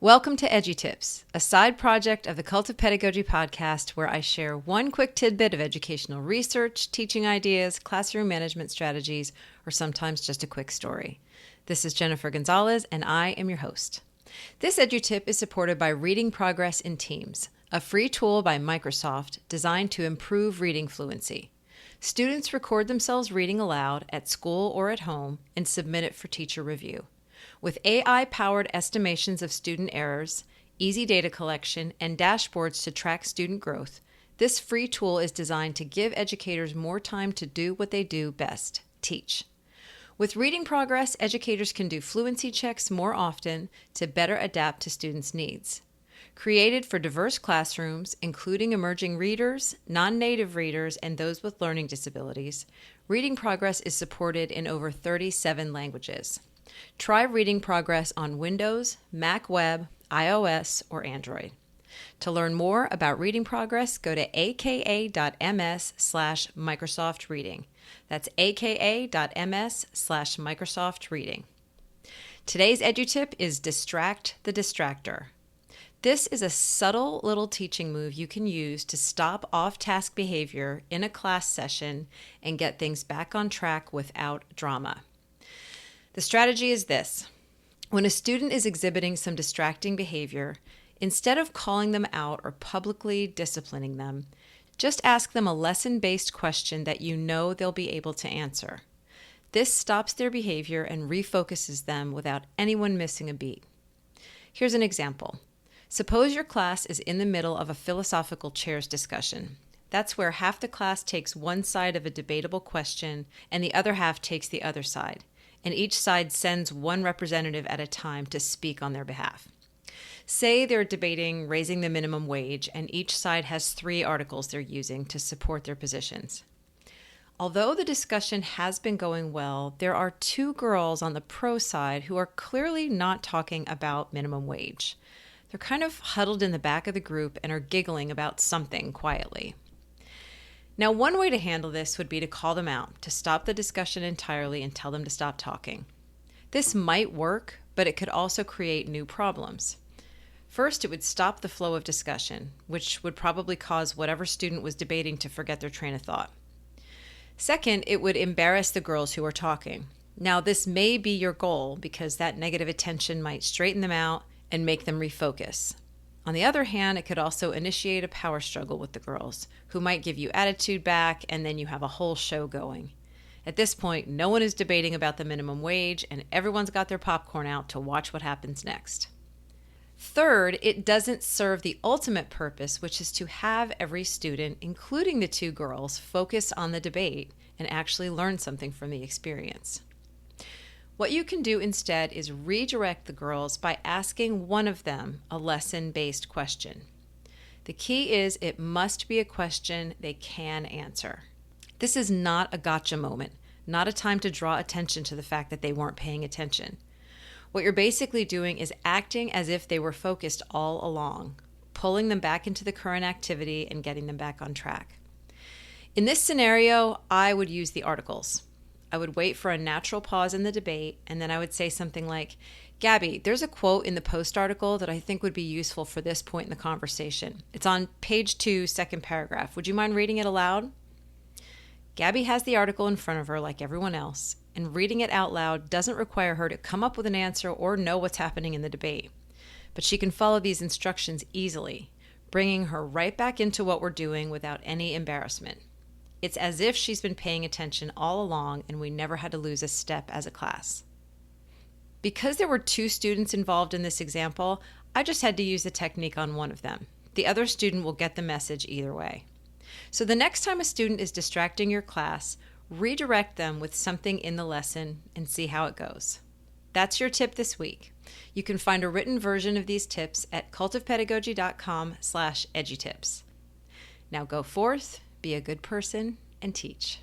Welcome to EduTips, a side project of the Cult of Pedagogy podcast where I share one quick tidbit of educational research, teaching ideas, classroom management strategies, or sometimes just a quick story. This is Jennifer Gonzalez, and I am your host. This EduTip is supported by Reading Progress in Teams, a free tool by Microsoft designed to improve reading fluency. Students record themselves reading aloud at school or at home and submit it for teacher review. With AI-powered estimations of student errors, easy data collection, and dashboards to track student growth, this free tool is designed to give educators more time to do what they do best, teach. With Reading Progress, educators can do fluency checks more often to better adapt to students' needs. Created for diverse classrooms, including emerging readers, non-native readers, and those with learning disabilities, Reading Progress is supported in over 37 languages. Try Reading Progress on Windows, Mac Web, iOS, or Android. To learn more about Reading Progress, go to aka.ms/Microsoft Reading. That's aka.ms/Microsoft Reading. Today's EduTip is Distract the Distractor. This is a subtle little teaching move you can use to stop off-task behavior in a class session and get things back on track without drama. The strategy is this. When a student is exhibiting some distracting behavior, instead of calling them out or publicly disciplining them, just ask them a lesson-based question that you know they'll be able to answer. This stops their behavior and refocuses them without anyone missing a beat. Here's an example. Suppose your class is in the middle of a philosophical chairs discussion. That's where half the class takes one side of a debatable question and the other half takes the other side, and each side sends one representative at a time to speak on their behalf. Say they're debating raising the minimum wage, and each side has 3 articles they're using to support their positions. Although the discussion has been going well, there are 2 girls on the pro side who are clearly not talking about minimum wage. They're kind of huddled in the back of the group and are giggling about something quietly. Now, one way to handle this would be to call them out, to stop the discussion entirely and tell them to stop talking. This might work, but it could also create new problems. First, it would stop the flow of discussion, which would probably cause whatever student was debating to forget their train of thought. Second, it would embarrass the girls who are talking. Now, this may be your goal because that negative attention might straighten them out and make them refocus. On the other hand, it could also initiate a power struggle with the girls, who might give you attitude back, and then you have a whole show going. At this point, no one is debating about the minimum wage, and everyone's got their popcorn out to watch what happens next. Third, it doesn't serve the ultimate purpose, which is to have every student, including the 2 girls, focus on the debate and actually learn something from the experience. What you can do instead is redirect the girls by asking one of them a lesson-based question. The key is it must be a question they can answer. This is not a gotcha moment, not a time to draw attention to the fact that they weren't paying attention. What you're basically doing is acting as if they were focused all along, pulling them back into the current activity and getting them back on track. In this scenario, I would use the articles. I would wait for a natural pause in the debate, and then I would say something like, Gabby, there's a quote in the Post article that I think would be useful for this point in the conversation. It's on page 2, second paragraph. Would you mind reading it aloud? Gabby has the article in front of her like everyone else, and reading it out loud doesn't require her to come up with an answer or know what's happening in the debate. But she can follow these instructions easily, bringing her right back into what we're doing without any embarrassment. It's as if she's been paying attention all along and we never had to lose a step as a class. Because there were 2 students involved in this example, I just had to use the technique on one of them. The other student will get the message either way. So the next time a student is distracting your class, redirect them with something in the lesson and see how it goes. That's your tip this week. You can find a written version of these tips at cultofpedagogy.com/edutips. Now go forth, be a good person, and teach.